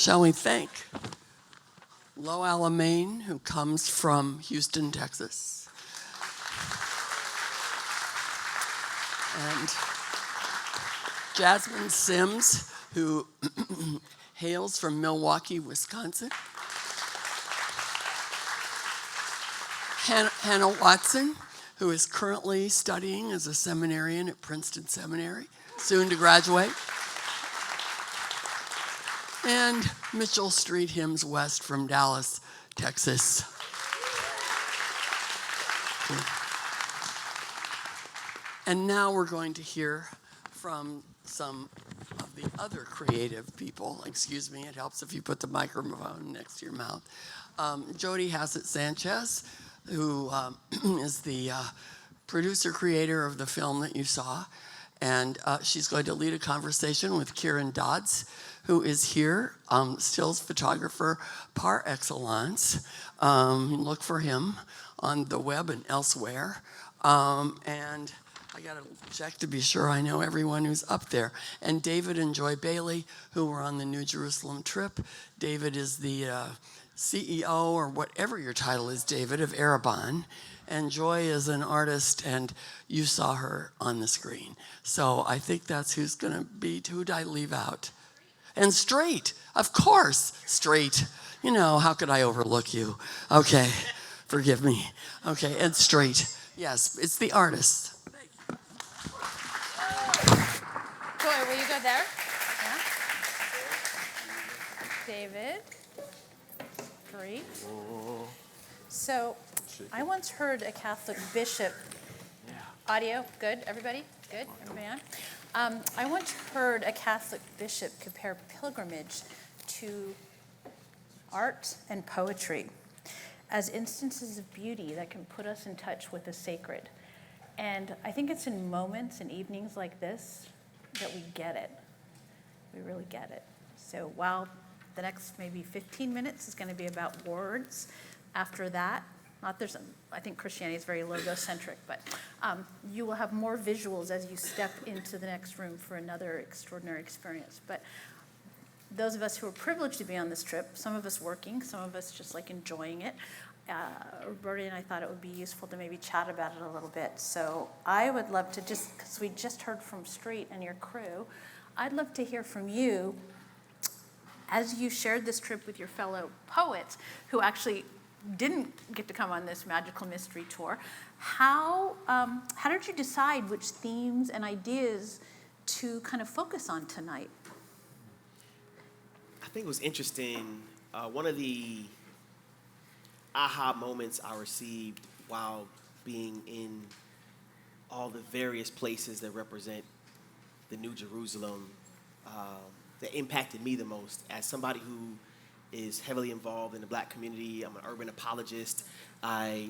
Shall we thank Lo Alamein, who comes from Houston, Texas, and Jasmine Sims, who hails from Milwaukee, Wisconsin, Hannah Watson, who is currently studying as a seminarian at Princeton Seminary, soon to graduate, and Mitchell Street Hymns West from Dallas, Texas. And now we're going to hear from some of the other creative people. Excuse me, it helps if you put the microphone next to your mouth. Jody Hassett Sanchez, who is the producer-creator of the film that you saw. And she's going to lead a conversation with Kieran Dodds, who is here, stills photographer par excellence. Look for him on the web and elsewhere. And I got to check to be sure I know everyone who's up there. And David and Joy Bailey, who were on the New Jerusalem trip. David is the CEO, or whatever your title is, David, of Erebon. And Joy is an artist, and you saw her on the screen. So I think that's who's going to be. Who did I leave out? And Straight, of course, Straight. You know, how could I overlook you? Okay, forgive me. Okay, and Straight. Yes, it's the artist. Thank you. Joy, will you go there? Yeah. David. Great. So, I once heard a Catholic bishop. Audio, good, everybody? Good, everybody on? I once heard a Catholic bishop compare pilgrimage to art and poetry as instances of beauty that can put us in touch with the sacred. And I think it's in moments and evenings like this that we get it. We really get it. So while the next maybe 15 minutes is going to be about words, after that, I think Christianity is very logocentric, but you will have more visuals as you step into the next room for another extraordinary experience. But those of us who are privileged to be on this trip, some of us working, some of us just like enjoying it, Roberta and I thought it would be useful to maybe chat about it a little bit. So I would love to because we just heard from Street and your crew, I'd love to hear from you as you shared this trip with your fellow poets who actually didn't get to come on this magical mystery tour. How did you decide which themes and ideas to kind of focus on tonight? I think it was interesting. One of the aha moments I received while being in all the various places that represent the New Jerusalem that impacted me the most as somebody who is heavily involved in the Black community. I'm an urban apologist. I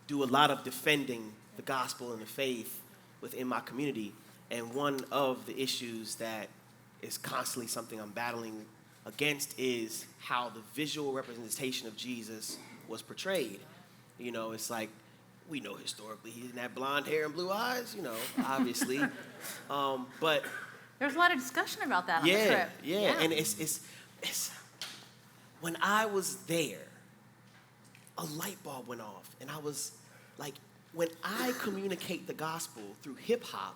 do a lot of defending the gospel and the faith within my community. And one of the issues that is constantly something I'm battling against is how the visual representation of Jesus was portrayed. You know, it's like, we know historically he didn't have blonde hair and blue eyes, you know, obviously. But there's a lot of discussion about that on the trip. Yeah, and it's when I was there, a light bulb went off, and I was like, when I communicate the gospel through hip hop,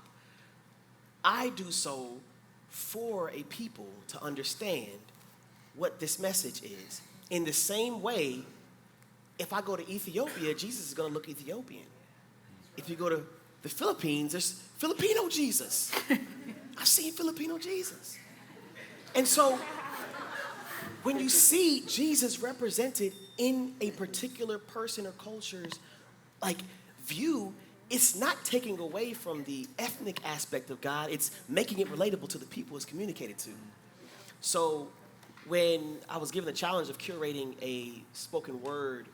I do so for a people to understand what this message is. In the same way, if I go to Ethiopia, Jesus is going to look Ethiopian. If you go to the Philippines, there's Filipino Jesus. I've seen Filipino Jesus. And so when you see Jesus represented in a particular person or culture's view, it's not taking away from the ethnic aspect of God. It's making it relatable to the people it's communicated to. So when I was given the challenge of curating a spoken word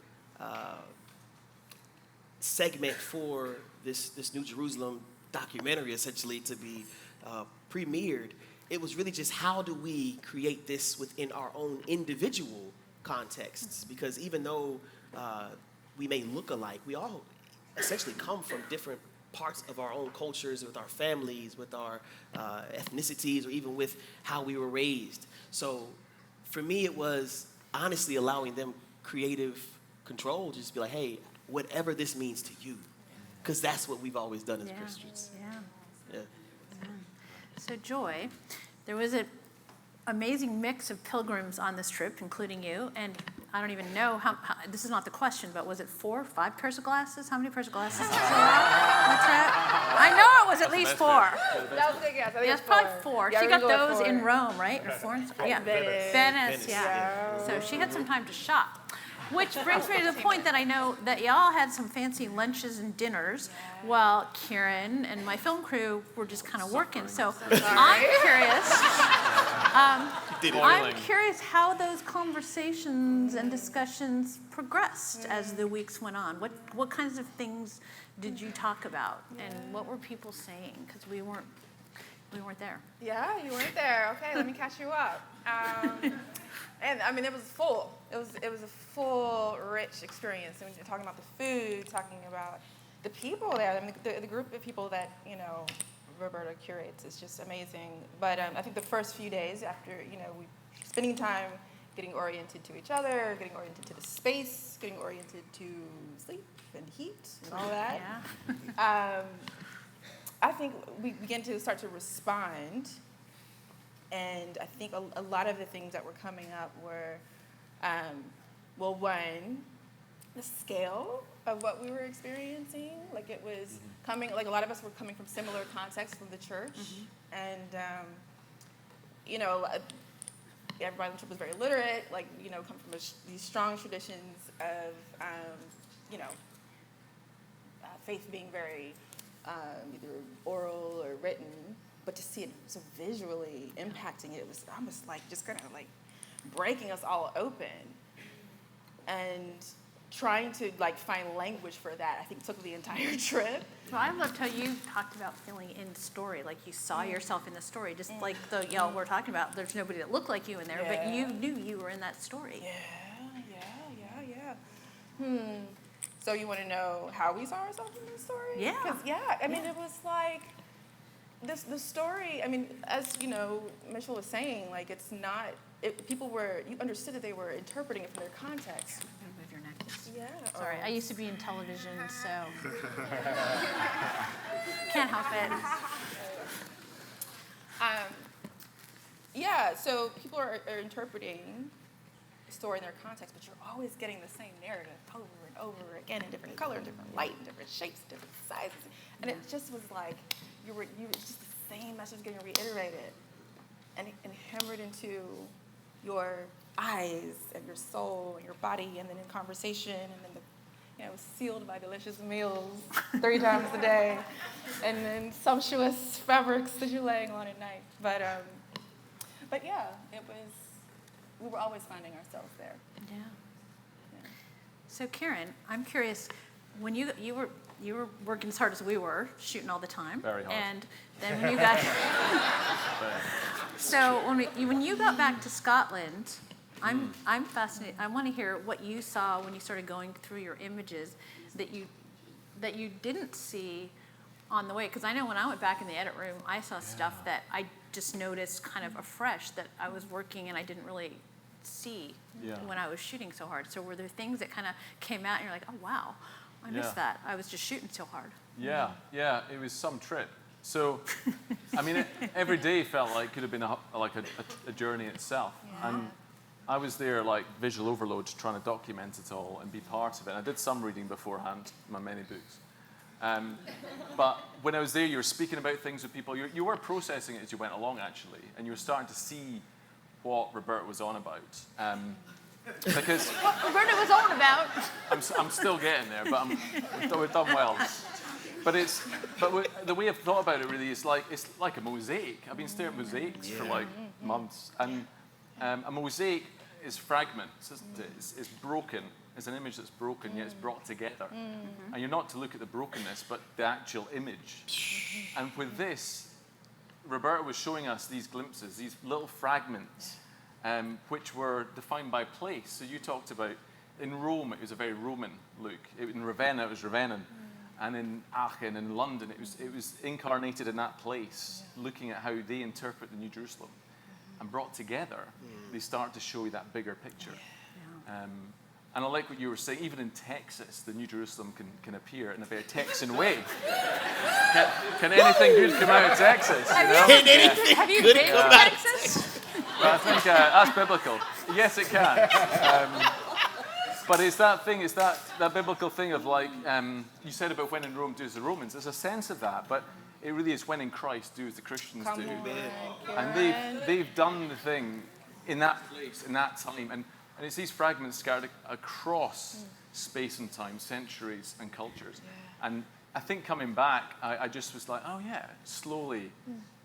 segment for this New Jerusalem documentary, essentially, to be premiered, it was really just how do we create this within our own individual contexts? Because even though we may look alike, we all essentially come from different parts of our own cultures, with our families, with our ethnicities, or even with how we were raised. So for me, it was honestly allowing them creative control. Just be like, hey, whatever this means to you. Because that's what we've always done as Christians. Yeah. Yeah. So Joy, there was an amazing mix of pilgrims on this trip, including you, and I don't even know how this is not the question, but was it 4 or 5 pairs of glasses? How many pairs of glasses did you have on the trip? I know it was at least 4. That was a good guess. I think Yes, probably 4. Yeah, She we got go with those 4. in Rome, right? Or Florence? Yeah. Venice. Venice, yeah. So she had some time to shop. Which brings me to the point that I know that y'all had some fancy lunches and dinners while Kieran and my film crew were just kind of working. So I'm curious how those conversations and discussions progressed as the weeks went on. What kinds of things did you talk about, and what were people saying? Because we weren't there. Yeah, you weren't there. Okay, let me catch you up. And I mean, it was full. It was a full, rich experience. And when you're talking about the food, talking about the people there. I mean, the group of people that Roberta curates is just amazing. But I think the first few days after we spending time getting oriented to each other, getting oriented to the space, getting oriented to sleep and heat and all that. Yeah. I think we began to start to respond, and I think a lot of the things that were coming up were, one, the scale of what we were experiencing. Like it was coming, like a lot of us were coming from similar contexts from the church, and everybody on the trip was very literate, come from these strong traditions of, faith being very either oral or written, but to see it so visually impacting it was almost like just kind of like breaking us all open, and trying to find language for that, I think took the entire trip. Well, I loved how you talked about feeling in story, like you saw yourself in the story, just like y'all were talking about. There's nobody that looked like you in there, but you knew you were in that story. Yeah. So you want to know how we saw ourselves in this story? Yeah. I mean, it was like the story. I mean, as Mitchell was saying, it's not. You understood that they were interpreting it from their context. Move your necklace. Yeah. Sorry, I used to be in television, so can't help it. So people are interpreting the story in their context, but you're always getting the same narrative over and over again in different color, different light, different shapes, different sizes. And it just was like it's just the same message getting reiterated and hammered into your eyes and your soul and your body, and then in conversation, and then sealed by delicious meals 3 times a day, and then sumptuous fabrics that you're laying on at night. But yeah, we were always finding ourselves there. Yeah. So Kieran, I'm curious, when you were working as hard as we were, shooting all the time. Very hard. And then when you got so when you got back to Scotland, I'm fascinated. I want to hear what you saw when you started going through your images that you didn't see on the way. Because I know when I went back in the edit room, I saw stuff that I just noticed kind of afresh that I was working and I didn't really see when I was shooting so hard. So were there things that kind of came out and you're like, oh wow, I missed that. I was just shooting so hard. Yeah, it was some trip. So, I mean, every day felt like could have been a journey itself. Yeah. And I was there like visual overload, trying to document it all and be part of it. And I did some reading beforehand, my many books. But when I was there, you were speaking about things with people. You were processing it as you went along, actually, and you were starting to see what Roberta was on about. Because What Roberta was on about. I'm still getting there, but we've done well. But the way I've thought about it really is it's like a mosaic. I've been staring at mosaics for months, and a mosaic is fragments, isn't it? It's broken. It's an image that's broken, yet it's brought together. And you're not to look at the brokenness, but the actual image. And with this, Roberta was showing us these glimpses, these little fragments, which were defined by place. So you talked about, in Rome, it was a very Roman look. In Ravenna, it was Ravennan. And in Aachen, in London, it was incarnated in that place, looking at how they interpret the New Jerusalem. and brought together, they start to show you that bigger picture. And I like what you were saying, even in Texas, the New Jerusalem can appear in a very Texan way. Can anything good come out of Texas? You know? Have you been to Texas? But I think that's biblical. Yes, it can. But it's that thing, it's that biblical thing of like, you said about when in Rome, do as the Romans. There's a sense of that, but it really is when in Christ, do as the Christians do. And they've done the thing in that place, in that time. And it's these fragments scattered across space and time, centuries and cultures. And I think coming back, I just was like, oh yeah, slowly,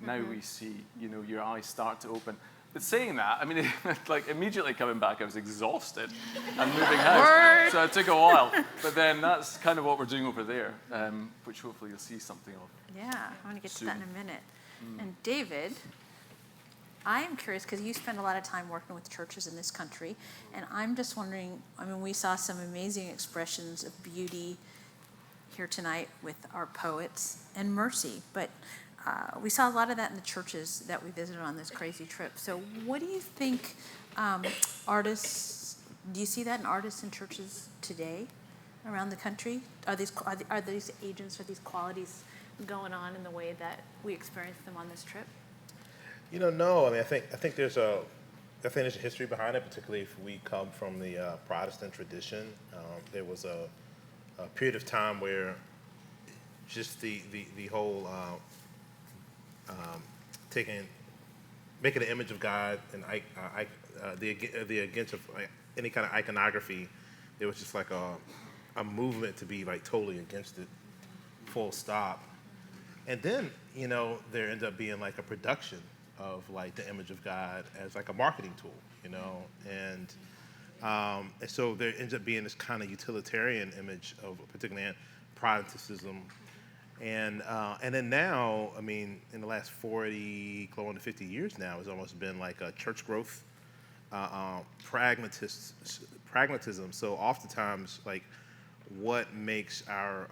now we see, your eyes start to open. But saying that, I mean, like immediately coming back, I was exhausted and moving house. So it took a while. But then that's kind of what we're doing over there, which hopefully you'll see something of. Yeah, I want to get to that in a minute. And David, I am curious because you spend a lot of time working with churches in this country, and I'm just wondering, I mean, we saw some amazing expressions of beauty here tonight with our poets and mercy, but we saw a lot of that in the churches that we visited on this crazy trip. So what do you think artists, do you see that in artists and churches today around the country? Are these agents, are these qualities going on in the way that we experienced them on this trip? No. I mean, I think there's a history behind it, particularly if we come from the Protestant tradition. There was a period of time where just the whole making an image of God and the against of any kind of iconography, there was just like a movement to be like totally against it, full stop. And then there ended up being like a production of like the image of God as like a marketing tool, and so there ends up being this kind of utilitarian image of particularly Protestantism, and then now, I mean, in the last 40, close on to 50 years now, it's almost been like a church growth, pragmatism. So oftentimes, like, what makes our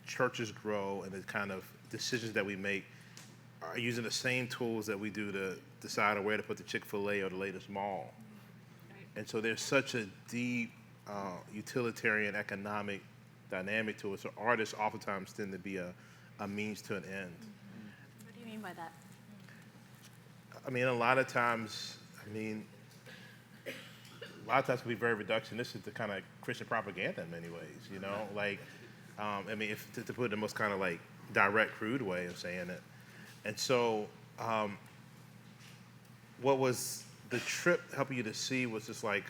churches grow and the kind of decisions that we make are using the same tools that we do to decide on where to put the Chick-fil-A or the latest mall. And so there's such a deep utilitarian economic dynamic to it. So artists oftentimes tend to be a means to an end. What do you mean by that? I mean, a lot of times can be very reductionistic to kind of Christian propaganda in many ways, like, I mean, if to put it in the most kind of like direct, crude way of saying it. And so what was the trip helping you to see was just like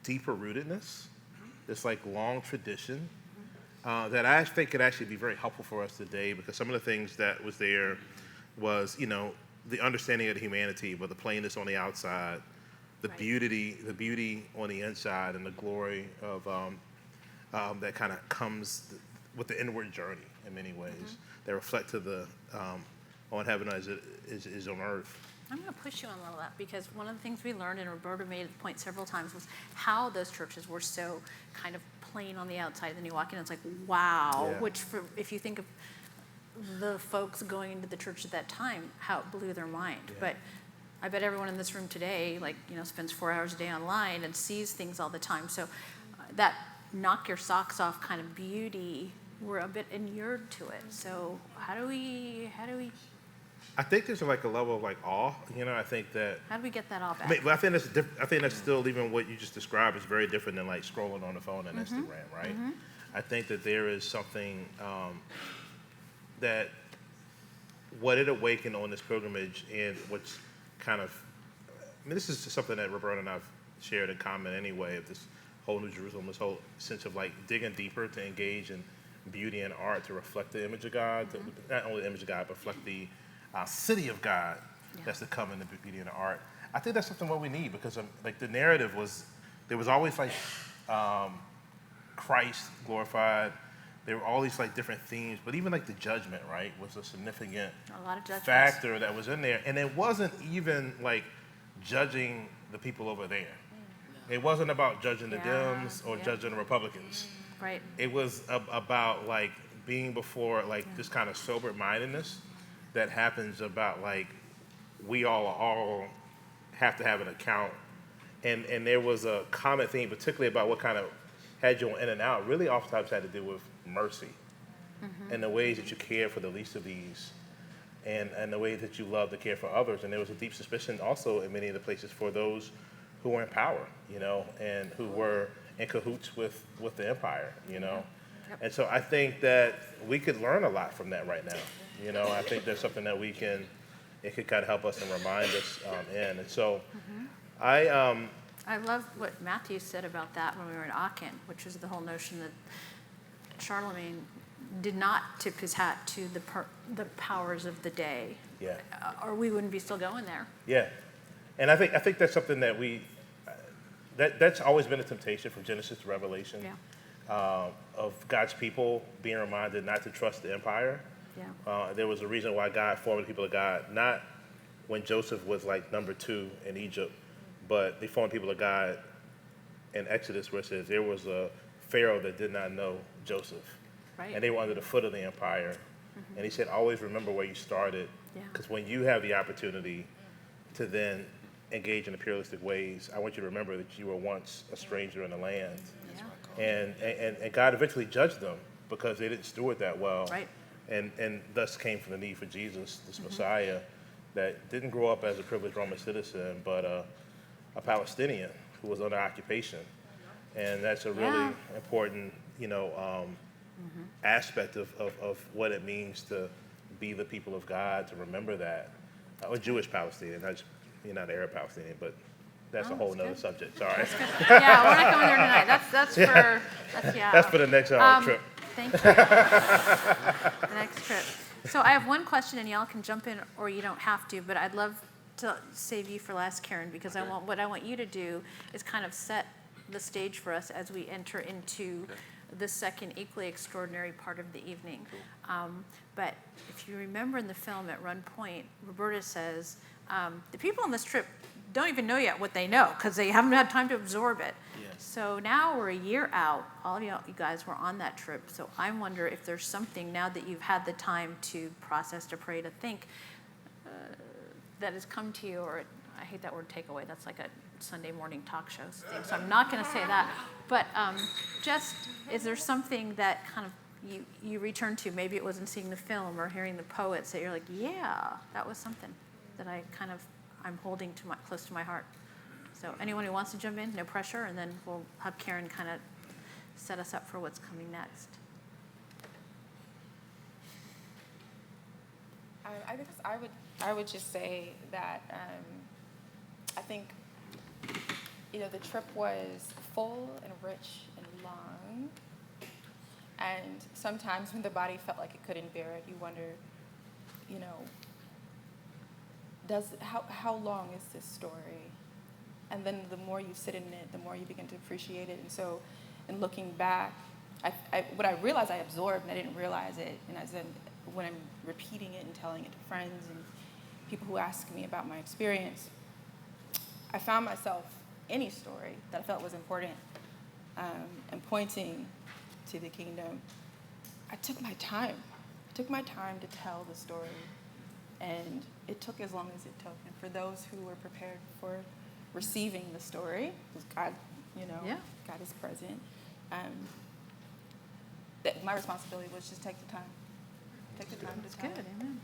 deeper rootedness, this like long tradition that I think could actually be very helpful for us today, because some of the things that was there was, the understanding of the humanity, but the plainness on the outside, the beauty on the inside, and the glory of that kind of comes with the inward journey in many ways that reflect to the on heaven as it is on earth. I'm going to push you on a little of that, because one of the things we learned, and Roberta made the point several times, was how those churches were so kind of plain on the outside. Then you walk in and it's like, wow, which if you think of the folks going into the church at that time, how it blew their mind. But I bet everyone in this room today, spends 4 hours a day online and sees things all the time. So that knock your socks off kind of beauty, we're a bit inured to it. So how do we? I think there's like a level of like awe. I think that. How do we get that all back? I think that's still, even what you just described is very different than like scrolling on the phone and Instagram, right? I think that there is something that what it awakened on this pilgrimage, and what's kind of, this is just something that Roberta and I've shared in common anyway, of this whole New Jerusalem, this whole sense of like digging deeper to engage in beauty and art to reflect the image of God, not only the image of God, but reflect the city of God that's to come in the beauty and the art. I think that's something what we need, because like the narrative was, there was always like Christ glorified. There were all these like different themes, but even like the judgment, right, was a significant factor that was in there. And it wasn't even like judging the people over there. It wasn't about judging the Dems or judging the Republicans. Right. It was about like being before like this kind of sober mindedness that happens about like we all have to have an account. And there was a common theme, particularly about what kind of had you on in and out, really oftentimes had to do with mercy and the ways that you care for the least of these and the ways that you love to care for others. And there was a deep suspicion also in many of the places for those who were in power, and who were in cahoots with the empire, And so I think that we could learn a lot from that right now. I think there's something that it could kind of help us and remind us in. And so I love what Matthew said about that when we were in Aachen, which was the whole notion that Charlemagne did not tip his hat to the powers of the day. Yeah. Or we wouldn't be still going there. Yeah. And I think that's something that that's always been a temptation from Genesis to Revelation. Yeah. Of God's people being reminded not to trust the empire. Yeah. There was a reason why God formed the people of God, not when Joseph was like number 2 in Egypt, but they formed the people of God in Exodus, where it says there was a Pharaoh that did not know Joseph. Right. And they were under the foot of the empire. And he said, always remember where you started, Yeah. because when you have the opportunity to then engage in the pluralistic ways, I want you to remember that you were once a stranger in the land. Yeah. And God eventually judged them because they didn't steward that well. Right. And thus came from the need for Jesus, this Messiah, that didn't grow up as a privileged Roman citizen, but a Palestinian who was under occupation. And that's a really important, aspect of what it means to be the people of God, to remember that. A Jewish Palestinian, not an Arab Palestinian, but that's a whole nother subject. Sorry. Yeah, we're not going there tonight. That's for the next trip. Thank you. The next trip. So I have one question, and y'all can jump in, or you don't have to. But I'd love to save you for last, Kieran, because what I want you to do is kind of set the stage for us as we enter into the second equally extraordinary part of the evening. But if you remember in the film at one point, Roberta says, the people on this trip don't even know yet what they know because they haven't had time to absorb it. Yes. So now we're a year out. All of you guys were on that trip. So I wonder if there's something now that you've had the time to process, to pray, to think, that has come to you, or I hate that word takeaway. That's like a Sunday morning talk show thing. So I'm not going to say that. But just, is there something that kind of you return to? Maybe it wasn't seeing the film or hearing the poets that you're like, yeah, that was something that I'm holding close to my heart. So anyone who wants to jump in, no pressure, and then we'll have Kieran kind of set us up for what's coming next. I guess I would just say that I think the trip was full and rich and long, and sometimes when the body felt like it couldn't bear it, you wonder, how long is this story? And then the more you sit in it, the more you begin to appreciate it. And so, in looking back, what I realized I absorbed, and I didn't realize it, and when I'm repeating it and telling it to friends and people who ask me about my experience, I found myself any story that I felt was important and pointing to the kingdom. I took my time. I took my time to tell the story, and it took as long as it took. And for those who were prepared for receiving the story, because God, God is present, that my responsibility was just take the time. Take the time to tell Good, it amen.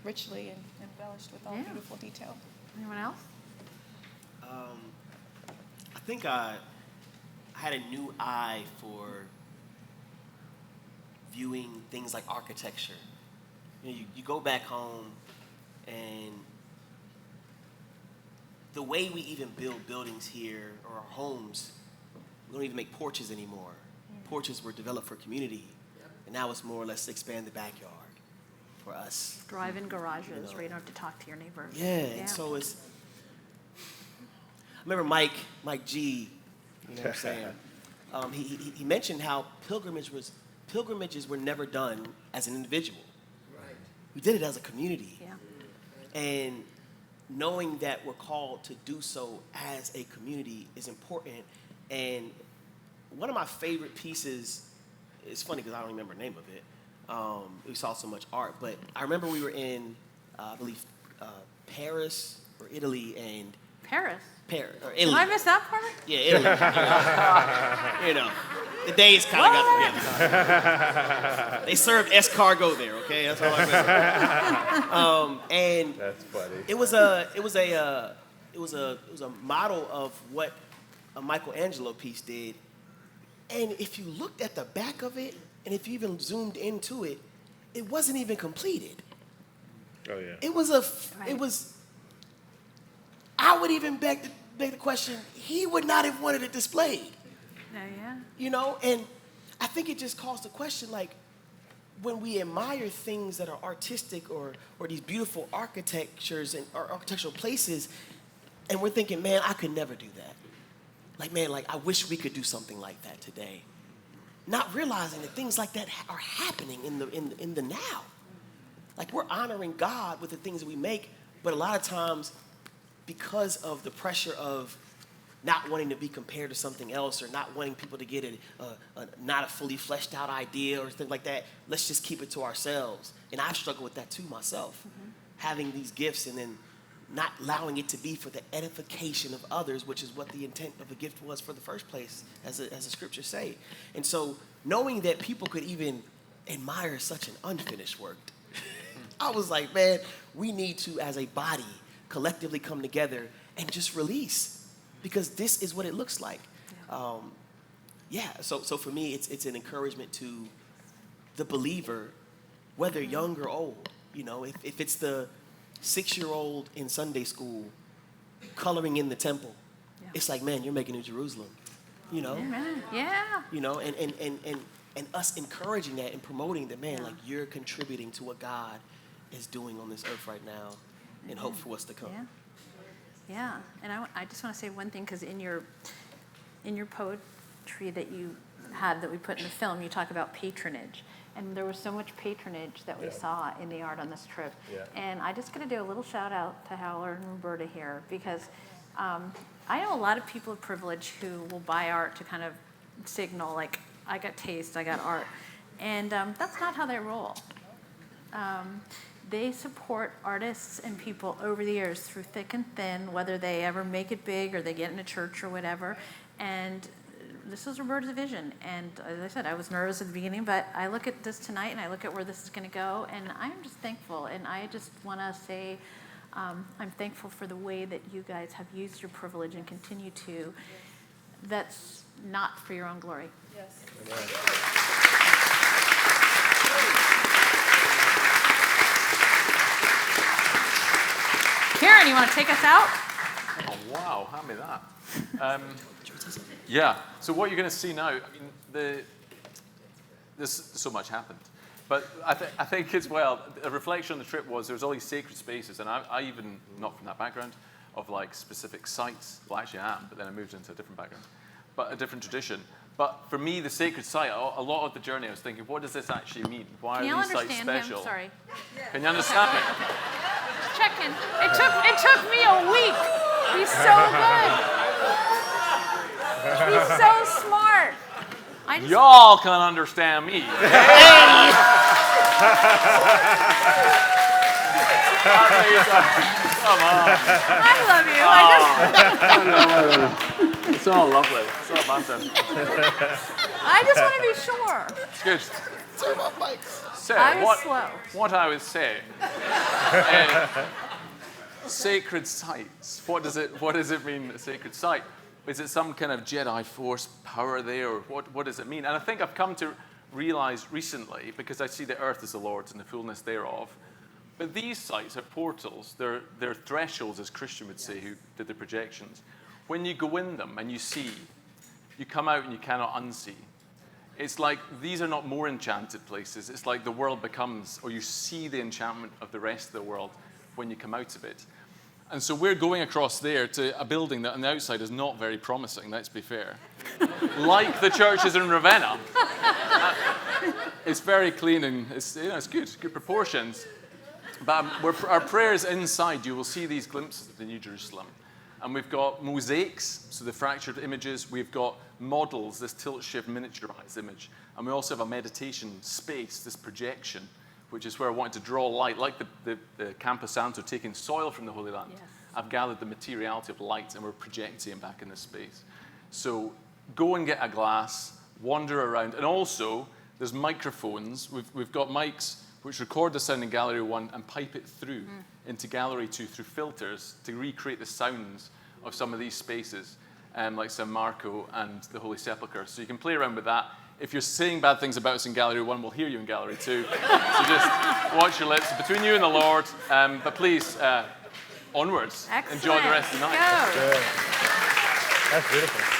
richly and embellished with all beautiful detail. Anyone else? I think I had a new eye for viewing things like architecture. You go back home, and the way we even build buildings here, or our homes, we don't even make porches anymore. Porches were developed for community, and now it's more or less expand the backyard for us. Drive-in garages where you don't have to talk to your neighbors. Yeah, and so it's. I remember Mike G. You know what I'm saying? He mentioned how pilgrimages were never done as an individual. Right. We did it as a community. Yeah. And knowing that we're called to do so as a community is important. And one of my favorite pieces, it's funny because I don't remember the name of it. We saw so much art, but I remember we were in, I believe, Paris or Italy and Paris. or Did Italy. I miss that part? Yeah, Italy. You know, the days kind of got together. They served escargot there. Okay, that's all I remember. And That's funny. it was a model of what a Michelangelo piece did. And if you looked at the back of it, and if you even zoomed into it, it wasn't even completed. Oh yeah. It was. I would even beg the question. He would not have wanted it displayed. Oh, yeah. You know, and I think it just calls the question, like, when we admire things that are artistic or these beautiful architectures and or architectural places, and we're thinking, man, I could never do that. Like, man, like, I wish we could do something like that today. Not realizing that things like that are happening in the now. Like, we're honoring God with the things that we make, but a lot of times, because of the pressure of not wanting to be compared to something else or not wanting people to get not a fully fleshed out idea or things like that, let's just keep it to ourselves. And I've struggled with that too myself, having these gifts and then not allowing it to be for the edification of others, which is what the intent of the gift was for the first place, as the scriptures say. And so knowing that people could even admire such an unfinished work, I was like, man, we need to, as a body, collectively come together and just release, because this is what it looks like. So for me, it's an encouragement to the believer, whether young or old. You know, if it's the 6-year-old in Sunday school coloring in the temple, it's like, man, you're making New Jerusalem. You know, Amen. Yeah. you know, and us encouraging that and promoting that, man, like, you're contributing to what God is doing on this earth right now, and hope for what's to come. Yeah. Yeah. And I just want to say one thing, because in your poetry that you had that we put in the film, you talk about patronage. And there was so much patronage that we saw in the art on this trip. Yeah. And I just got to do a little shout out to Howler and Roberta here, because I know a lot of people of privilege who will buy art to kind of signal, like, I got taste, I got art. And that's not how they roll. They support artists and people over the years through thick and thin, whether they ever make it big or they get in a church or whatever. And this was Roberta's vision. And as I said, I was nervous at the beginning, but I look at this tonight and I look at where this is going to go, and I'm just thankful. And I just want to say I'm thankful for the way that you guys have used your privilege and continue to. That's not for your own glory. Yes. Kieran, you want to take us out? Oh, wow, hand me that. Yeah, so what you're going to see now, I mean, there's so much happened. But I think as well, a reflection on the trip was there was all these sacred spaces, and I even, not from that background, of like specific sites. Well, actually I am, but then I moved into a different background, but a different tradition. But for me, the sacred site, a lot of the journey I was thinking, what does this actually mean? Why Can you are these sites understand special? him? Sorry. Can you understand me? Checking. It took me a week. He's so good. He's so smart. Y'all can understand me. Come on. I love you. It's all lovely. It's all banter. I just want to be sure. It's good. So, I was slow. What I was saying, sacred sites. What does it mean, a sacred site? Is it some kind of Jedi Force power there, or what does it mean? And I think I've come to realize recently, because I see the earth as the Lord's and the fullness thereof, but these sites are portals. They're thresholds, as Christian would say, who did the projections. When you go in them and you see, you come out and you cannot unsee. It's like these are not more enchanted places. It's like the world becomes, or you see the enchantment of the rest of the world when you come out of it. And so we're going across there to a building that on the outside is not very promising, let's be fair. Like the churches in Ravenna. It's very clean and it's good proportions. But our prayers inside, you will see these glimpses of the New Jerusalem. And we've got mosaics, so the fractured images. We've got models, this tilt-shift miniaturized image. And we also have a meditation space, this projection, which is where I wanted to draw light, like the Campo Santo, taking soil from the Holy Land. Yes. I've gathered the materiality of light, and we're projecting it back in this space. So go and get a glass, wander around, and also there's microphones. We've got mics which record the sound in Gallery 1 and pipe it through into Gallery 2 through filters to recreate the sounds of some of these spaces, like San Marco and the Holy Sepulchre. So you can play around with that. If you're saying bad things about us in Gallery 1, we'll hear you in Gallery 2. So just watch your lips between you and the Lord. But please, onwards. Excellent. Enjoy the rest of the night. Go. That's beautiful.